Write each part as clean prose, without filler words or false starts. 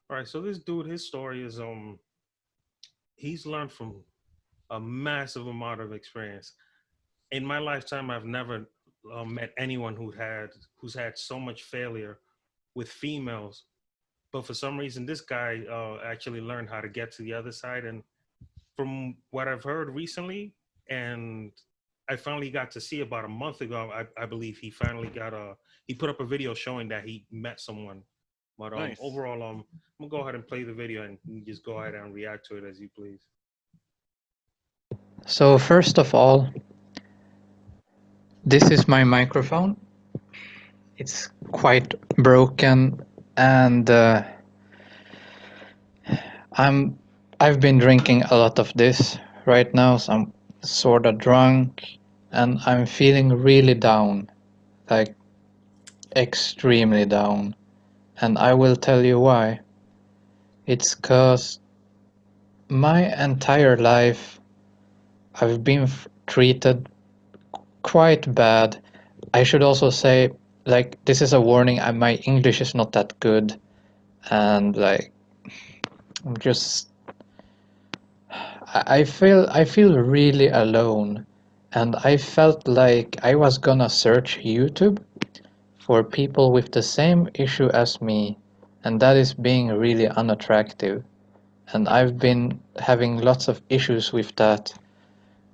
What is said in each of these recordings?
All right, so this dude, his story is he's learned from a massive amount of experience. In my lifetime, I've never met anyone who's had so much failure with females. But for some reason, this guy actually learned how to get to the other side. And from what I've heard recently, and I finally got to see about a month ago, I believe he finally got he put up a video showing that he met someone. But Nice. overall, I'm gonna go ahead and play the video and you just go ahead and react to it as you please. So first of all, this is my microphone. It's quite broken, and I'm I've been drinking a lot of this right now, so I'm sort of drunk, and I'm feeling really down, like extremely down. And I will tell you why. It's 'cause my entire life I've been treated quite bad. I should also say, like, this is a warning. My English is not that good, and like, I'm just I feel really alone, and I felt like I was gonna search YouTube for people with the same issue as me, and that is being really unattractive. And I've been having lots of issues with that,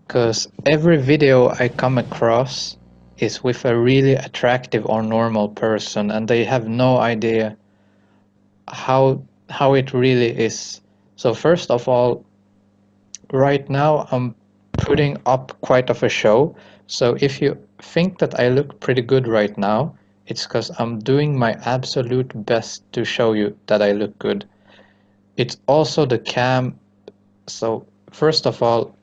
because every video I come across is with a really attractive or normal person, and they have no idea how it really is. So first of all, right now I'm putting up quite of a show. So if you think that I look pretty good right now, it's because I'm doing my absolute best to show you that I look good. It's also the cam. So first of all,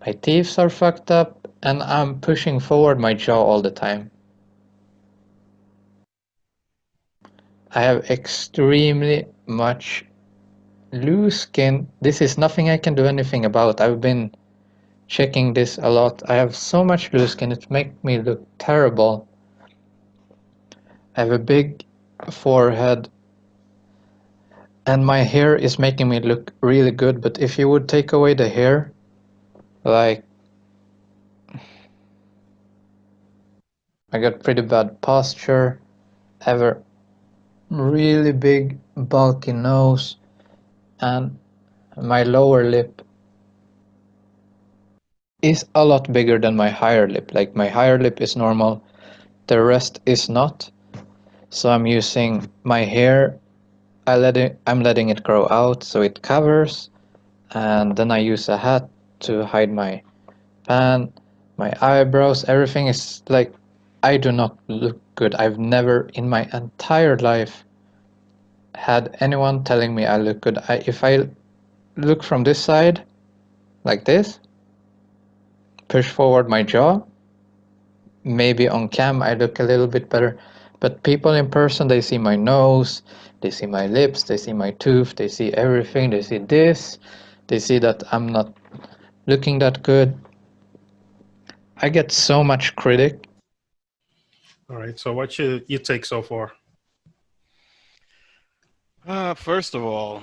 my teeth are fucked up and I'm pushing forward my jaw all the time. I have extremely much loose skin. This is nothing I can do anything about. I've been checking this a lot. I have so much loose skin, it makes me look terrible. I have a big forehead and my hair is making me look really good, but if you would take away the hair, like, I got pretty bad posture, I have a really big bulky nose, and my lower lip is a lot bigger than my higher lip. Like, my higher lip is normal, the rest is not. So I'm using my hair, I'm letting it grow out so it covers, and then I use a hat to hide my pan, my eyebrows, everything is like, I do not look good. I've never in my entire life had anyone telling me I look good. If I look from this side, like this, push forward my jaw, maybe on cam I look a little bit better, but people in person, they see my nose, they see my lips, they see my tooth, they see everything, they see this, they see that I'm not looking that good. I get so much critic. All right, so what's your take so far? First of all,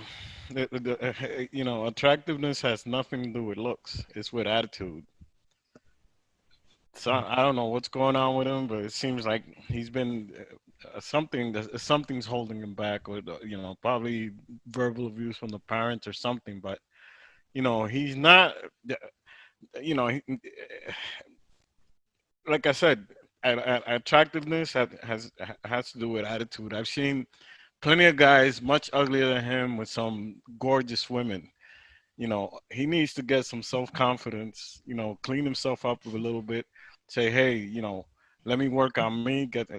attractiveness has nothing to do with looks. It's with attitude. So I don't know what's going on with him, but it seems like he's been something's holding him back, or probably verbal abuse from the parents or something. But he's not. You know, he, like I said, attractiveness has to do with attitude. I've seen plenty of guys much uglier than him with some gorgeous women. He needs to get some self confidence. Clean himself up a little bit. Say, hey, let me work on me. Get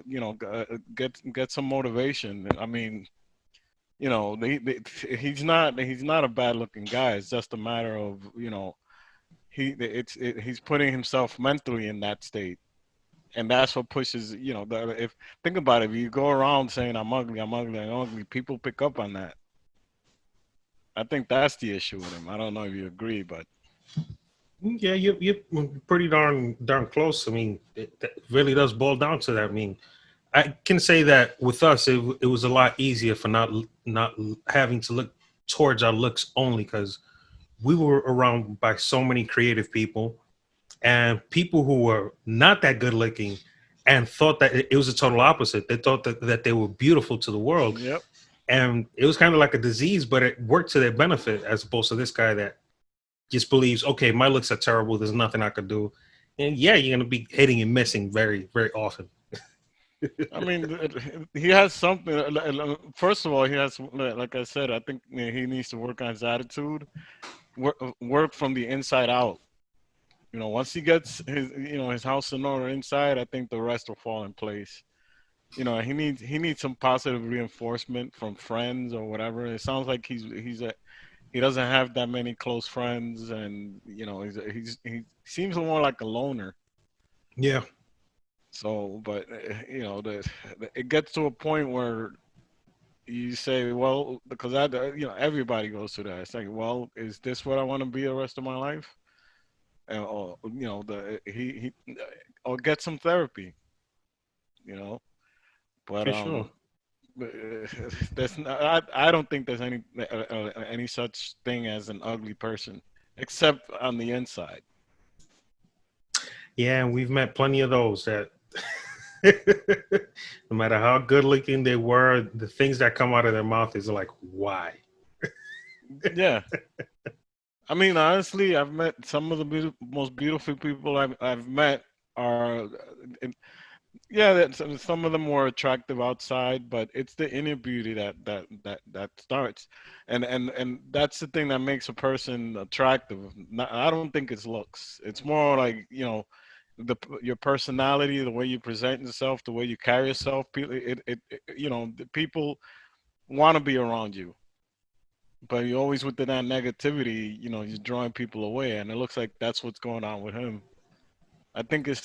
some motivation. I mean, he's not a bad looking guy. It's just a matter of he's putting himself mentally in that state, and that's what pushes. If think about it, if you go around saying I'm ugly, I'm ugly, I'm ugly, people pick up on that. I think that's the issue with him. I don't know if you agree, but Yeah, you're pretty darn close. I mean, it really does boil down to that. I mean, I can say that with us, it was a lot easier for not having to look towards our looks only because we were around by so many creative people and people who were not that good looking and thought that it was a total opposite. They thought that they were beautiful to the world, Yep. and it was kind of like a disease, but it worked to their benefit as opposed to this guy that just believes, okay, my looks are terrible. There's nothing I could do, and yeah, you're gonna be hitting and missing very often. I mean, he has something. First of all, he has, like I said, I think he needs to work on his attitude, work from the inside out. You know, once he gets his, his house in order inside, I think the rest will fall in place. You know, he needs some positive reinforcement from friends or whatever. It sounds like he doesn't have that many close friends, and he seems more like a loner. Yeah, So, but it gets to a point where you say, well, because everybody goes through that. It's like, well, is this what I want to be the rest of my life? And, or the he or get some therapy, you know. But for sure. I don't think there's any such thing as an ugly person, except on the inside. Yeah, and we've met plenty of those that no matter how good looking they were, the things that come out of their mouth is like, why? Yeah, I mean, honestly, I've met some of the most beautiful people I've met are, and yeah, some of them were attractive outside, but it's the inner beauty that starts, and that's the thing that makes a person attractive. I don't think it's looks. It's more like your personality, the way you present yourself, the way you carry yourself. People, the people want to be around you, but you're always with that negativity. You're drawing people away, and it looks like that's what's going on with him. I think his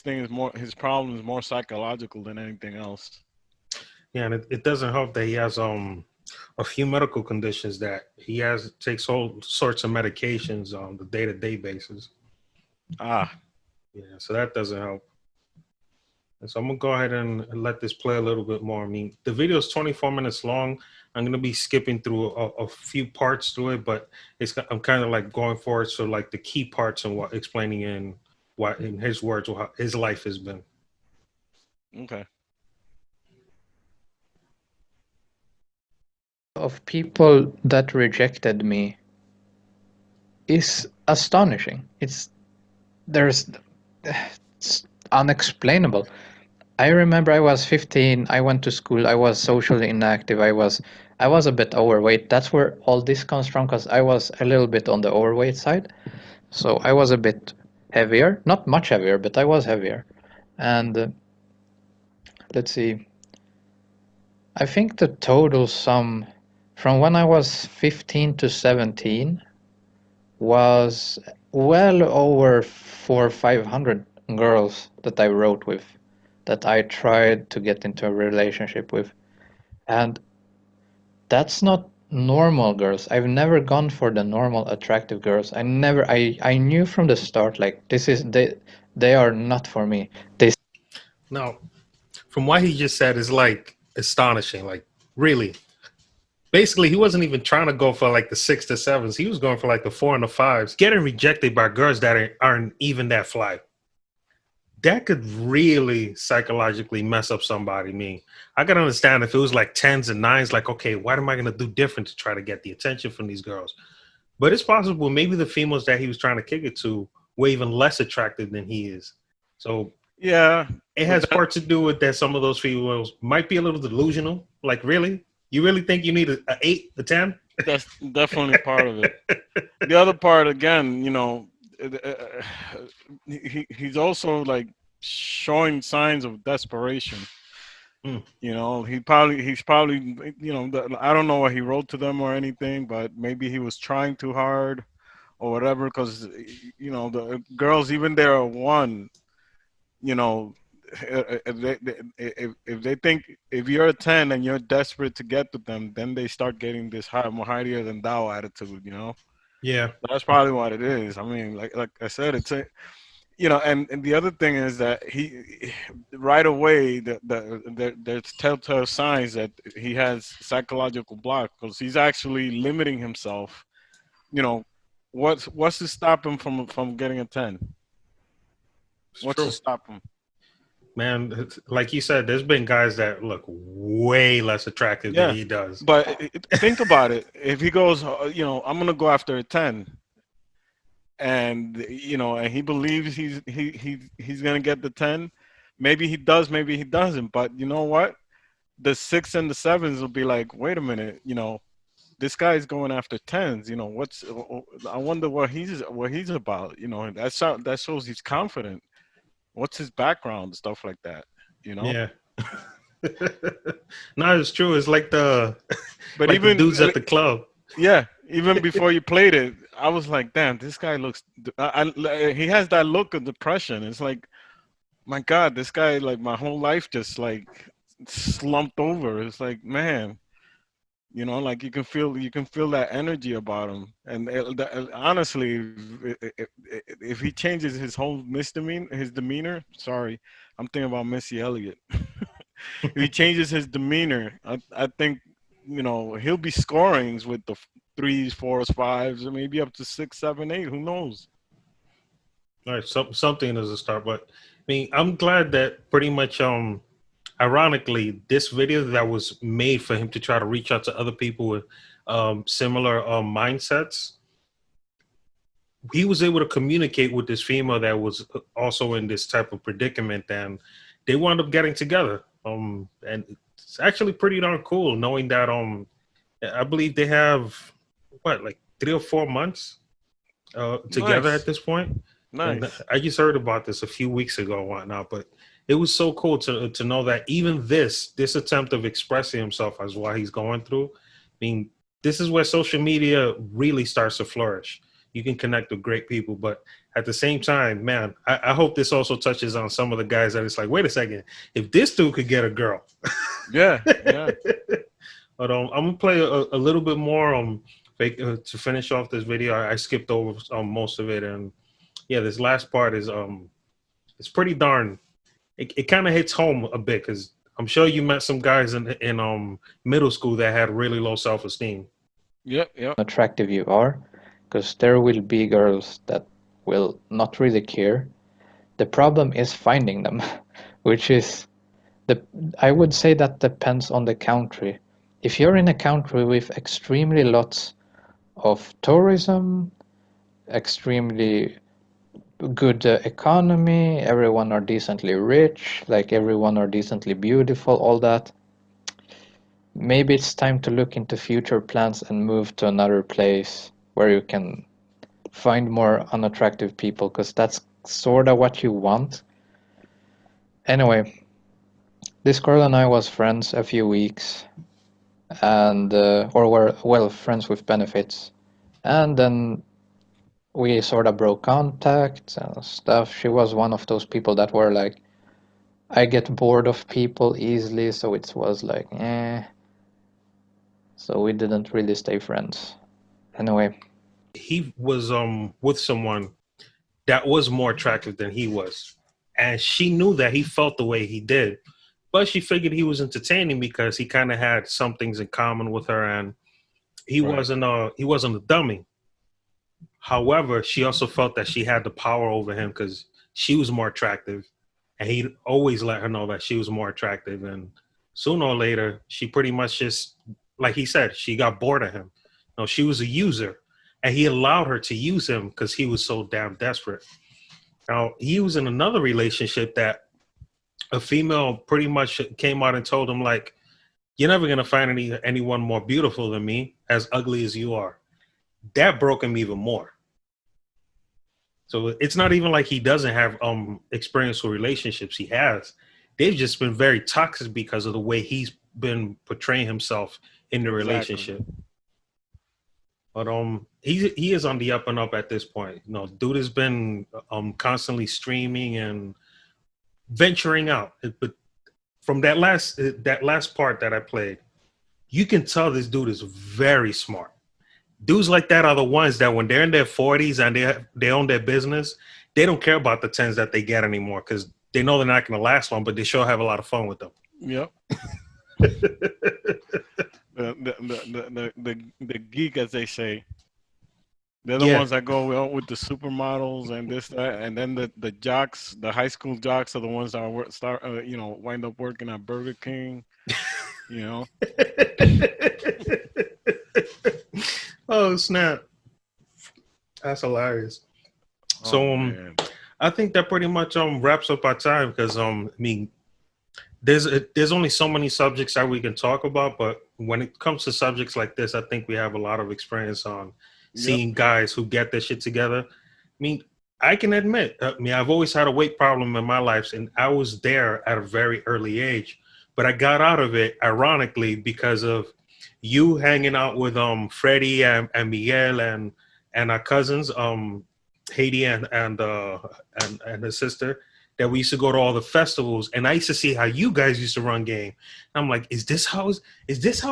problem is more psychological than anything else. Yeah, and it doesn't help that he has a few medical conditions that he has takes all sorts of medications on the day to day basis. Ah, Yeah, so that doesn't help. And so I'm gonna go ahead and let this play a little bit more. I mean, the video is 24 minutes long. I'm gonna be skipping through a few parts through it, but I'm kind of like going forward, so like the key parts and what explaining in what in his words what his life has been. okay. Of people that rejected me is astonishing. There's it's unexplainable. I remember I was 15, I went to school, I was socially inactive, I was a bit overweight. That's where all this comes from because I was a little bit on the overweight side. So I was a bit heavier, not much heavier, but I was heavier. And let's see, I think the total sum from when I was 15 to 17 was well over 400 or 500 girls that I wrote with, that I tried to get into a relationship with. And that's not normal girls. I've never gone for the normal attractive girls. I knew from the start like they are not for me. They Now, from what he just said is like astonishing. Like really, basically, he wasn't even trying to go for like the six to sevens. He was going for like the four and the fives, getting rejected by girls that aren't even that fly. That could really psychologically mess up somebody. I mean, I can understand if it was like tens and nines, like, okay, what am I going to do different to try to get the attention from these girls? But it's possible maybe the females that he was trying to kick it to were even less attractive than he is. So Yeah, it but has part to do with that some of those females might be a little delusional. Like, really? You really think you need a eight, a 10? that's definitely part of it. The other part, again, he's also like showing signs of desperation. Mm. He's probably, I don't know what he wrote to them or anything, but maybe he was trying too hard or whatever. Because the girls, even there are one, you know, if they think if you're a 10 and you're desperate to get to them, then they start getting this higher, more higher than thou attitude. Yeah. That's probably what it is. I mean, like I said, it's a, you know, and the other thing is that he right away there's telltale signs that he has psychological block because he's actually limiting himself. You know, what's to stop him from getting a 10? It's What's to true. stop him? Man, like you said, there's been guys that look way less attractive than Yeah, he does. but think about it. If he goes, you know, I'm gonna go after a 10, and you know, and he believes he's gonna get the 10. Maybe he does, maybe he doesn't. But you know what? The six and the sevens will be like, wait a minute, you know, this guy's going after tens. You know, what's? I wonder what he's about. You know, that shows he's confident. What's his background, stuff like that. You know. Yeah. No, it's true. It's like the But like the even dudes at the club. yeah, even before you played it, I was like, damn, this guy looks. He has that look of depression. It's like, my God, this guy, like my whole life just like slumped over. It's like, man, you know, like you can feel that energy about him. And honestly, if he changes his whole misdemeanor, his demeanor, sorry, I'm thinking about Missy Elliott. If he changes his demeanor, I think, you know, he'll be scorings with the threes, fours, fives, or maybe up to six, seven, eight. Who knows? All right, something as a start, but I mean, I'm glad that pretty much ironically, this video that was made for him to try to reach out to other people with similar mindsets, he was able to communicate with this female that was also in this type of predicament, and they wound up getting together. And it's actually pretty darn cool knowing that I believe they have what, like 3 or 4 months together at Nice, this point. And nice. I just heard about this a few weeks ago and whatnot, but it was so cool to know that even this attempt of expressing himself as what he's going through. I mean, this is where social media really starts to flourish. You can connect with great people, but at the same time, man, I hope this also touches on some of the guys that it's like, wait a second, if this dude could get a girl. Yeah, yeah. But I'm gonna play a little bit more to finish off this video. I skipped over most of it, and yeah, this last part is it's pretty darn. It kind of hits home a bit because I'm sure you met some guys in middle school that had really low self-esteem. Yep, yep. Attractive you are, because there will be girls that will not really care. The problem is finding them, which is the I would say that depends on the country. If you're in a country with extremely lots of tourism, extremely good economy, everyone are decently rich, like everyone are decently beautiful, all that, maybe it's time to look into future plans and move to another place where you can find more unattractive people, because that's sort of what you want. Anyway, this girl and I was friends a few weeks, and or were, well, friends with benefits, and then we sort of broke contact and stuff. She was one of those people that were like, I get bored of people easily, so it was like, so we didn't really stay friends. Anyway, He was with someone that was more attractive than he was, and she knew that he felt the way he did, but she figured he was entertaining because he kind of had some things in common with her, and Right. he wasn't a dummy. However, she also felt that she had the power over him because she was more attractive, and he always let her know that she was more attractive. And sooner or later, she pretty much just, like he said, she got bored of him. No, she was a user, and he allowed her to use him because he was so damn desperate. Now, he was in another relationship that a female pretty much came out and told him, like, you're never gonna find anyone more beautiful than me, as ugly as you are. That broke him even more. So it's not even like he doesn't have experience with relationships. He has. They've just been very toxic because of the way he's been portraying himself in the Exactly. relationship. But he is on the up and up at this point. You know, dude has been constantly streaming and venturing out. But from that last part that I played, you can tell this dude is very smart. dudes like that are the ones that when they're in their 40s and they own their business, they don't care about the tens that they get anymore because they know they're not going to last long, but they sure have a lot of fun with them. Yep. The geek, as they say, they're the Yeah. ones that go out with the supermodels and this that, and then the jocks, the high school jocks, are the ones that wind up working at Burger King. You know. Oh snap! That's hilarious. Oh So man. I think that pretty much wraps up our time because I mean there's only so many subjects that we can talk about, but when it comes to subjects like this, I think we have a lot of experience on Yep. seeing guys who get their shit together. I mean, I can admit, I've always had a weight problem in my life, and I was there at a very early age, but I got out of it ironically because of you hanging out with Freddie and Miguel and our cousins Haiti and his sister, that we used to go to all the festivals, and I used to see how you guys used to run game. I'm like, is this how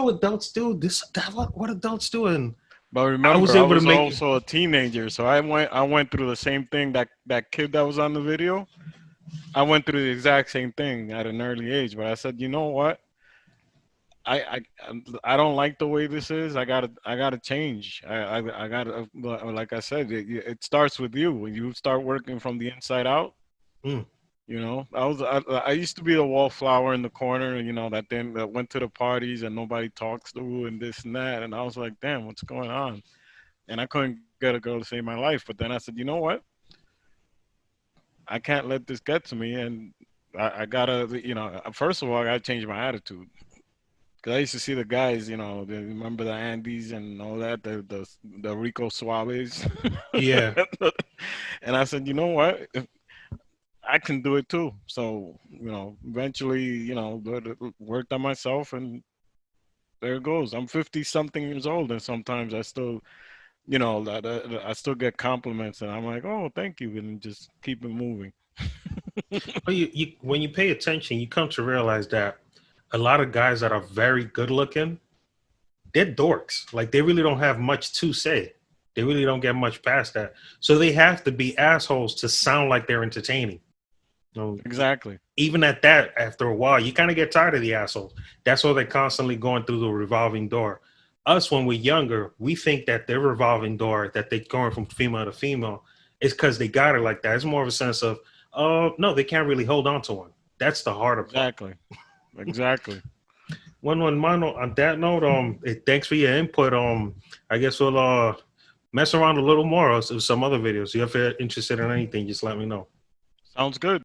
adults do this? That what adults do? And But I was remember, I able to was make. also a teenager, so I went through the same thing that kid that was on the video. I went through the exact same thing at an early age, but I said, you know what? I don't like the way this is. I gotta change. I gotta, like I said, it starts with you. When you start working from the inside out, Mm, I used to be the wallflower in the corner, that went to the parties and nobody talks to and this and that, and I was like, damn, what's going on? And I couldn't get a girl to save my life. But then I said, you know what? I can't let this get to me, and I gotta, first of all, I gotta change my attitude. Cause I used to see the guys, remember the Andes and all that, the Rico Suaves, yeah. and I said, you know what, I can do it too. So eventually, worked on myself, and there it goes. I'm 50 something years old, and sometimes I still, I still get compliments, and I'm like, oh, thank you, and just keep it moving. But you when you pay attention, you come to realize that a lot of guys that are very good looking, they're dorks. Like they really don't have much to say. They really don't get much past that. So they have to be assholes to sound like they're entertaining. You know, Exactly. even at that, after a while, you kind of get tired of the assholes. That's why they're constantly going through the revolving door. Us, when we're younger, we think that their revolving door, that they're going from female to female, is because they got it like that. It's more of a sense of, oh, no, they can't really hold on to one. That's the harder part. Exactly. Exactly. One Mano, on that note, thanks for your input. I guess we'll mess around a little more with some other videos. If you're interested in anything, just let me know. Sounds good.